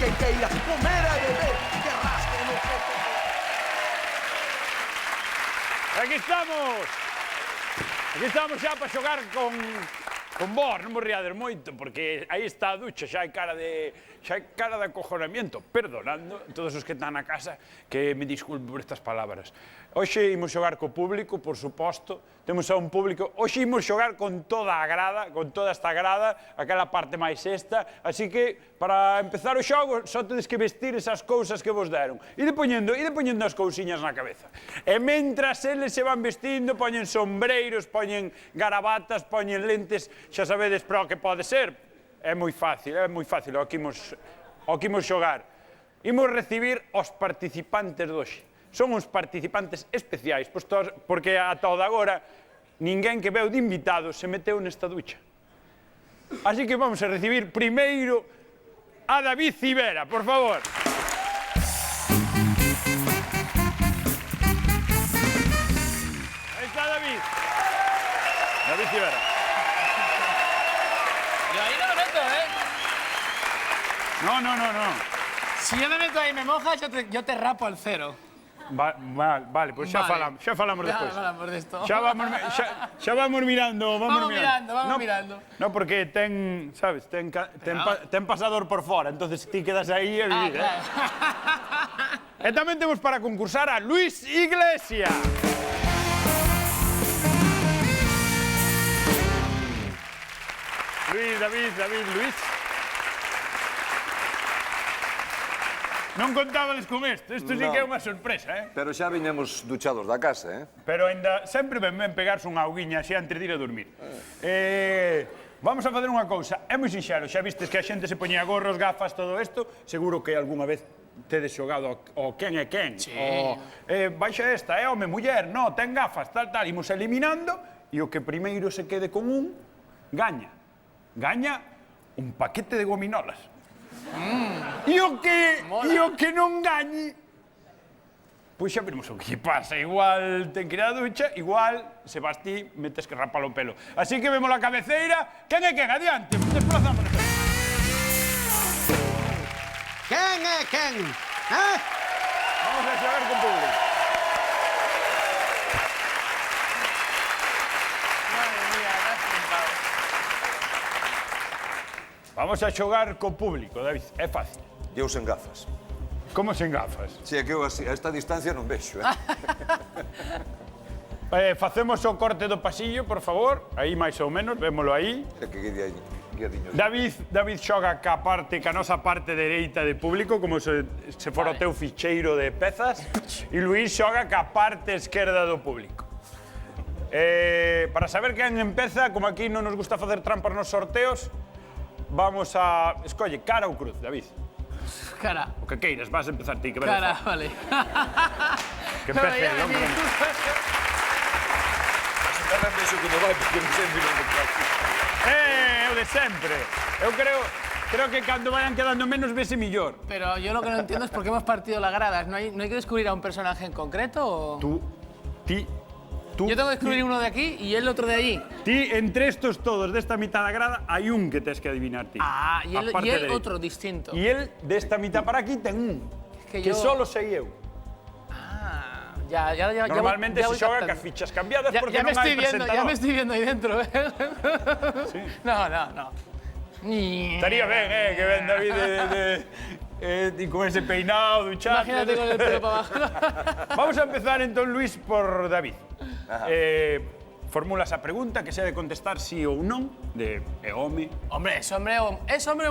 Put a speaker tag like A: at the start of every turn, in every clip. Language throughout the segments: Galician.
A: quen queira comer e beber, que rasque no coco.
B: Aquí estamos! Aquí estamos xa para xogar con vos, non vos riades moito, porque aí está a ducha, xa hai cara de acojonamiento, perdonando a todos os que están na casa, que me disculpe por estas palabras. Hoxe imos xogar co público, por suposto, temos a un público, hoxe imos xogar con toda a grada, con toda esta grada, aquela parte máis esta, así que, para empezar o xogo, só tedes que vestir esas cousas que vos deron. Ide poñendo as cousiñas na cabeza. E mentras eles se van vestindo, poñen sombreiros, poñen garabatas, poñen lentes, xa sabedes para o que pode ser. É moi fácil, o que imos xogar. Imos recibir os participantes de hoxe. Son uns participantes especiais, porque ata o de agora, ninguén que veu de invitado se meteu nesta ducha. Así que vamos a recibir primeiro a David Civera, por favor. Aí está David. David Civera.
C: Yo ahí no me meto, ¿eh?
B: No.
C: Si yo me meto ahí y me mojas, yo te rapo al cero.
B: Vale, pues xa falamos despois.
C: Ya hablamos de esto.
B: Xa vamos mirando,
C: Vamos mirando.
B: No, porque ten pasador por fora, entonces ti quedas aí a vivir,
C: claro.
B: E tamén temos para concursar a Luis Iglesias. Luis. Non contábades con isto sí que é unha sorpresa,
D: Pero xa viñemos duchados da casa,
B: Pero ainda sempre ben pegarse unha auguiña xa antes de ir a dormir. Vamos a facer unha cousa, é moi sinxelo, xa vistes que a xente se poñía gorros, gafas, todo isto, seguro que algunha vez tedes xogado o quen é quen.
C: Sí.
B: Baixa esta, é home, muller, no, ten gafas, tal, imos eliminando, e o que primeiro se quede con un, gaña. Gaña un paquete de gominolas. E o que non gañe, pois xa veremos o que lle pasa. Igual ten que ir á ducha, igual, se vas ti, metes que rapar o pelo. Así que vemos a cabeceira. Quen é quen? Adiante, desplazamos.
A: Quen é quen?
B: Vamos a xogar con público. Vamos a xogar co público, David, é fácil.
D: Eu sen gafas.
B: Como sen gafas?
D: Si, é que eu así, a esta distancia non vexo,
B: Facemos o corte do pasillo, por favor. Aí, máis ou menos, vémolo aí.
D: É que guiadiño.
B: David xoga ca nosa parte dereita de público, como se fora o teu ficheiro de pezas. E Luís xoga ca parte esquerda do público. Para saber quen empeza, como aquí non nos gusta facer trampas nos sorteos, vamos a... Escolle, cara ou cruz, David?
C: Cara.
B: O que queiras, vas a empezar ti, que
C: Cara, vale.
B: Que empece el hombre.
D: Tamén vexo que non vai, porque non sei non de práctica.
B: O de sempre. Eu creo que cando vayan quedando menos, vese millor.
C: Pero yo lo que no entiendo es por qué hemos partido las gradas. ¿No hay que descubrir a un personaje en concreto o...?
B: Tú.
C: Yo tengo que descubrir uno de aquí y el otro de allí.
B: Ti, entre estos todos desta mitad da grada, hai un que tes que adivinar ti.
C: Y él otro distinto.
B: E el, desta mitad para aquí, ten un. Que solo sei eu.
C: Ya
B: Normalmente se xoga ca fichas cambiadas porque non hai presentador.
C: Ya me estoy viendo ahí dentro,
B: Sí.
C: No.
B: Estaría ben, que ven David y con ese peinado, duchado.
C: Imagínate con el pelo para abajo.
B: Vamos a empezar entón, Luis, por David. Formulas a pregunta que se ha de contestar sí ou non, de home.
C: Hombre, ¿es hombre o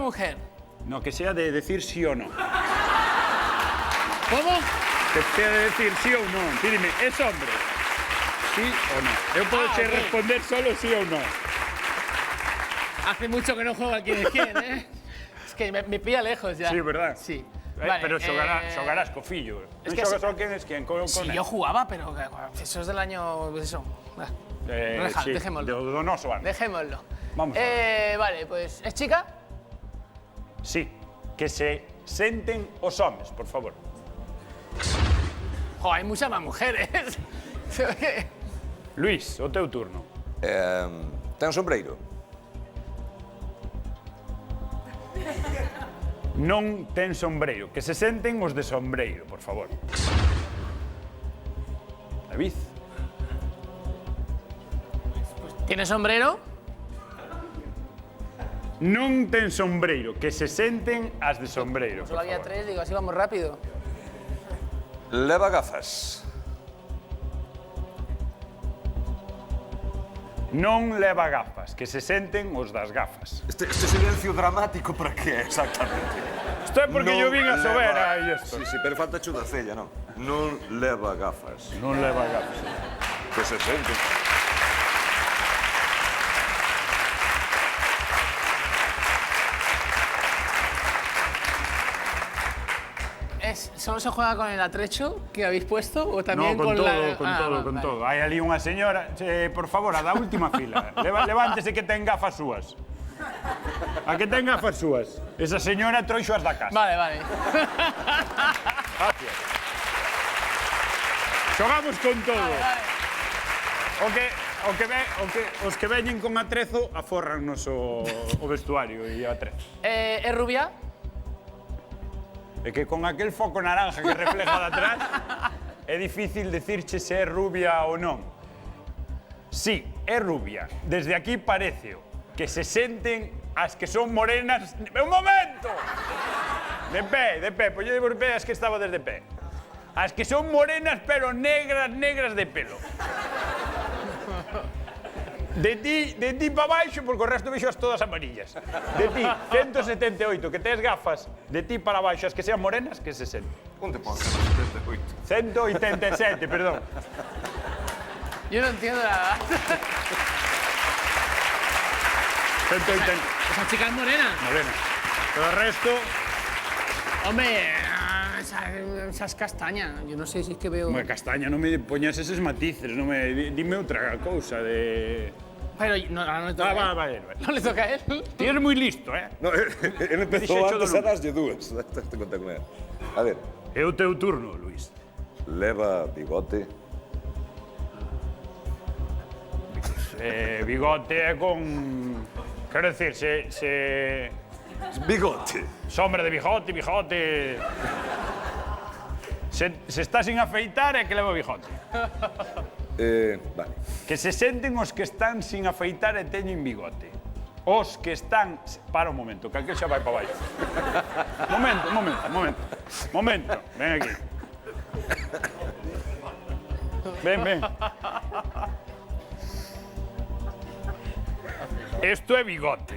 C: mujer?
B: No, que sea de decir sí o no.
C: ¿Cómo?
B: Que sea de decir sí ou non. Tú dime, ¿es hombre? Sí o no. Eu podo responder solo sí ou no.
C: Hace mucho que no juego a quién es quién, Es que me pilla lejos ya.
B: Sí, verdad.
C: Sí.
B: Vale, pero xogarás co fillo. Non xogas ao quen es quen, con
C: sí, yo jugaba, pero eso es del año... Eso.
B: Sí,
C: dejémoslo.
B: do noso ano.
C: Dejémoslo.
B: Vamos
C: vale, pues, ¿es chica?
B: Sí, que se senten os homes, por favor.
C: Jo, hay muchas más mujeres.
B: Luis, o teu turno.
D: Ten sombreiro?
B: non ten sombreiro. Que se senten os de sombreiro, por favor. David.
C: ¿Tiene sombrero?
B: Non ten sombreiro. Que se senten as de sombreiro, por
C: Solo había
B: favor.
C: 3, digo, así vamos rápido.
D: Leva gafas.
B: Non leva gafas. Que se senten os das gafas.
D: Este silencio dramático para qué exactamente?
B: Isto é porque yo vin a sobera e isto.
D: Sí, pero falta chuda cella, non? Non leva gafas.
B: Non leva gafas.
D: Que se sente.
C: ¿Solo se juega con el atrecho que habéis puesto o también
B: No, con todo,
C: la...
B: con
C: Ah,
B: todo,
C: vale,
B: con
C: vale.
B: todo. Hai ali unha señora, por favor, a da última fila. Levántese que ten gafas súas. A que ten gafas súas. Esa señora trouxo as da casa.
C: Vale, vale.
B: Gracias. Xogamos con todo. Os que veñen con atrezo aforrannos o vestuario e o atrezo.
C: ¿Es rubia?
B: É que con aquel foco naranja que refleja de atrás é difícil decirche se é rubia ou non. Sí, é rubia. Desde aquí pareceo que se senten as que son morenas... Un momento! De pé, pois eu de pé as que estaba desde pé. As que son morenas pero negras de pelo. De ti para baixo, porque o resto vexo as todas amarillas. De ti, 178, que tes gafas, de ti para baixo, as que sean morenas, que se senten.
D: Onde pon 178?
B: 187, perdón.
C: Yo no entiendo nada.
B: 180.
C: Esa chica es morena.
B: Morena. Todo o resto...
C: Hombre, esa es castaña. Yo no sé si es que veo...
B: Hombre, castaña, non me poñas eses matices, non me... Dime outra cousa de...
C: Pero no, ahora no le toca a él.
B: Vale.
C: No le toca a él.
B: Ti eres moi listo, eh?
D: No, ele empezou
B: Dixecho do
D: antes a
B: lunes.
D: daslle dúas. Te conta con ela. A ver,
B: É o teu turno, Luís.
D: leva bigote.
B: Bigote é con... Quero decir, se...
D: Bigote.
B: Sombra de bigote... Se está sin afeitar é que leva bigote.
D: Vale.
B: Que se senten os que están sin afeitar e teñen bigote. Os que están... Para un momento, que aquel xa vai para baixo. Momento. Ven aquí. Ven. Esto é bigote.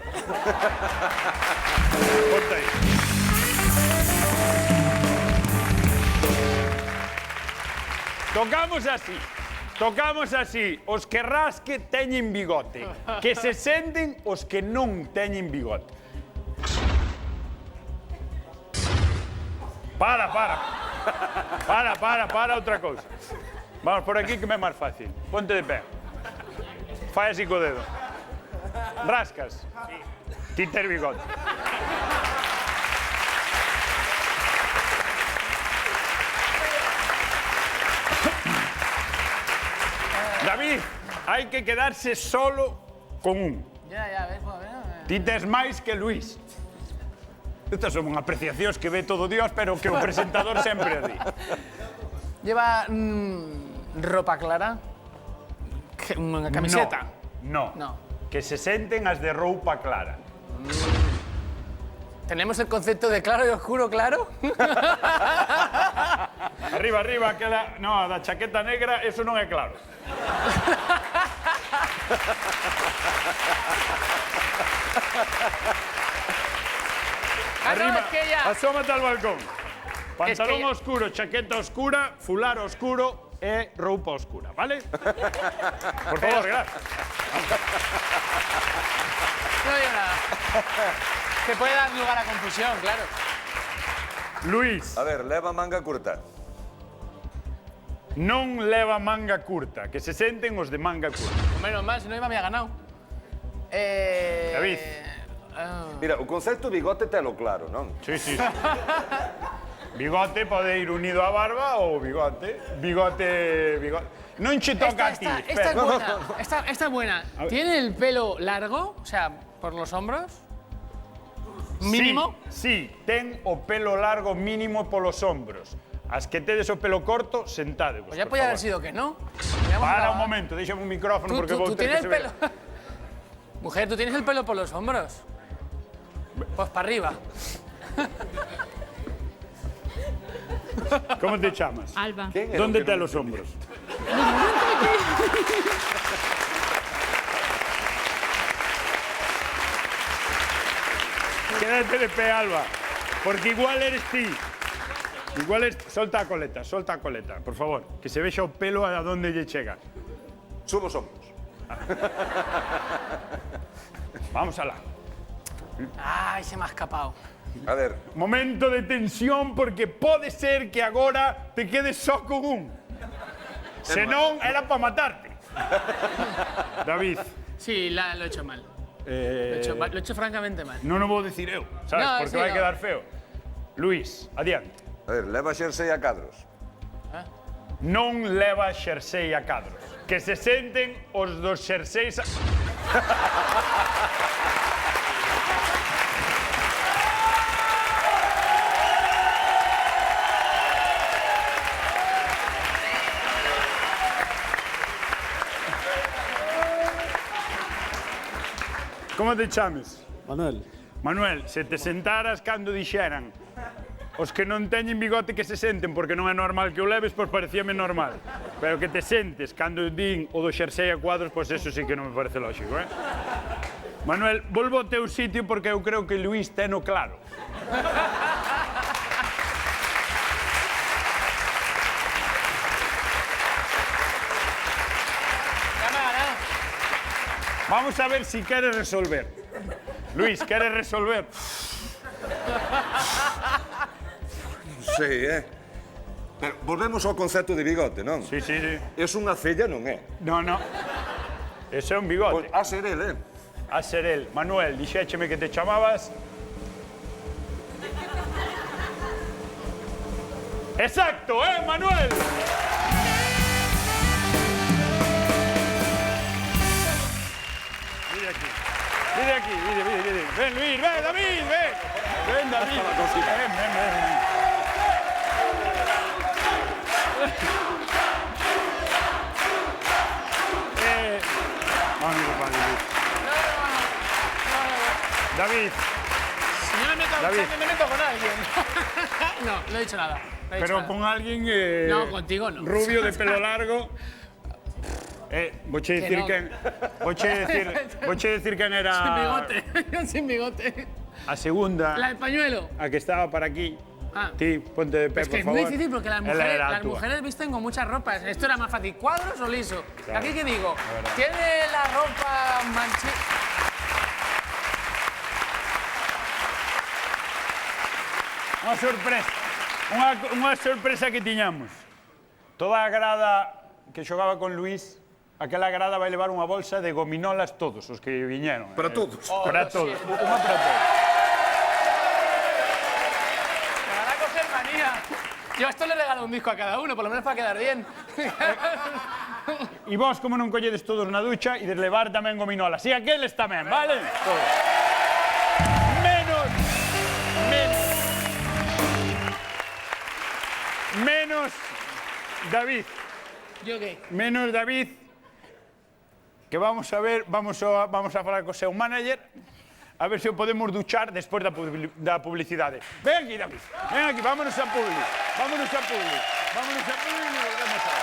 B: Ponte aí. Tocamos así. Os que rasque teñen bigote. Que se senten os que non teñen bigote. Para outra cousa. Vamos por aquí que me é máis fácil. Ponte de pé. Fai así co dedo. Rascas. Ti ter bigote. David, hai que quedarse solo con un.
C: Ya, ves, pues,
B: Ti tes máis que Luís. Estas son apreciacións que ve todo Dios, pero que o presentador sempre di.
C: ¿Lleva ropa clara? ¿Una camiseta?
B: No.
C: No.
B: Que se senten as de roupa clara.
C: ¿Tenemos el concepto de claro y oscuro claro?
B: Arriba, aquela... No, a da chaqueta negra, eso non é claro.
C: No, es que ya...
B: Asómate al balcón. Pantalón
C: ya-
B: oscuro, chaqueta oscura, fular oscuro e roupa oscura, vale? Por favor, gracias.
C: No digo nada. Que puede dar lugar a confusión, claro.
B: Luís,
D: A ver, leva manga curta.
B: non leva manga curta, que se senten os de manga curta.
C: Menos mal, si no iba me había ganado.
B: David.
D: Mira, o concepto bigote telo claro, non?
B: Sí. Bigote pode ir unido á barba ou bigote. Bigote. Non che toca a ti.
C: Esta es
B: espera.
C: buena. Esta es buena.
B: ver.
C: ¿Tiene el pelo largo? O sea, por los hombros. Mínimo?
B: Sí, ten o pelo largo mínimo polos hombros. As que tedes o pelo corto, sentadevos,
C: Pues ya
B: por
C: podía haber
B: favor.
C: sido que no. Ya hemos
B: Para
C: acabado.
B: un momento, déxame un micrófono porque vou
C: Tú
B: ter
C: tienes
B: que
C: el
B: se
C: pelo.
B: ver.
C: Mujer, tú tienes el pelo por los hombros. Pues para arriba.
B: Como te chamas?
E: Alba.
D: ¿Quién era
B: Donde
D: o que
B: te
D: non
B: los hombros? Quédate de pé, Alba, porque igual eres ti. Igual es... Solta a coleta, por favor. Que se vexa o pelo a donde lle chega.
D: Subo os hombros.
B: Vamos alá.
C: Ay, se me ha escapado.
D: A ver,
B: Momento de tensión porque pode ser que agora te quedes só con un. Senón era para matarte. David,
C: Sí, lo he hecho mal. Lo he hecho francamente mal.
B: non o vou decir eu, sabes?
C: No,
B: Porque
C: sí,
B: vai
C: no.
B: quedar feo. Luís, adiante.
D: a ver, leva xersei a cadros.
B: Non leva xersei a cadros. Que se senten os dos xerseis... Como te chames?
F: Manuel,
B: Manuel, se te sentaras cando dixeran os que non teñen bigote que se senten porque non é normal que o leves, pois parecíame normal. Pero que te sentes cando din o do xersei a cuadros, pois eso sí que non me parece lógico, eh? Manuel, volvo ao teu sitio porque eu creo que Luís teno claro.
C: Cámara.
B: Vamos a ver si queres resolver. Luís, queres resolver?
D: Sí, Pero volvemos ao concepto de bigote, non?
B: Sí, sí, sí.
D: É unha cella, non é?
B: No, no. Ese é un
D: Pois
B: bigote.
D: a ser el,
B: A ser el. Manuel, dixécheme que te chamabas... Exacto, Manuel? Mira aquí. Mira aquí, mira. Ven, Luis, ven, David, ven. Ven, David. Ven. Vamos, padre Luis. David,
C: Si yo
B: David.
C: me meto con alguien. No, no he dicho nada. No he dicho
B: pero
C: nada.
B: con alguien...
C: No, contigo no.
B: Rubio, de pelo largo. Voche decir
C: no.
B: que... Voche decir quen era...
C: Sin bigote. Sin bigote.
B: A segunda,
C: La del pañuelo.
B: a que estaba para aquí.
C: Ah.
B: Ti, ponte de pé,
C: Es que es
B: por
C: muy
B: favor.
C: difícil porque las
B: Ela
C: mujeres,
B: era a
C: las
B: túa.
C: mujeres visten con muchas ropas. Esto era más fácil, ¿cuadros o liso?
B: Claro,
C: Aquí que digo,
B: verdad.
C: tiene la ropa manchita.
B: Unha sorpresa. Unha sorpresa que tiñamos. Toda a grada que xogaba con Luís, aquela grada vai levar unha bolsa de gominolas todos os que viñeron.
D: Para todos.
B: Para todos. Unha para todos.
C: Me van a coger manía. Yo a esto le regalo un disco a cada uno, por lo menos para quedar bien.
B: E vos, como non colledes todos na ducha, e de levar tamén gominolas. E aqueles tamén, vale? Todos. Menos David.
C: ¿Yo qué?
B: Menos David. Que vamos a ver, vamos a falar co seu manager. A ver se o podemos duchar despois da publicidade. Ven aquí, David. Ven aquí, vámonos a publi. Vámonos a publi. Vámonos a publi e volvemos a ver.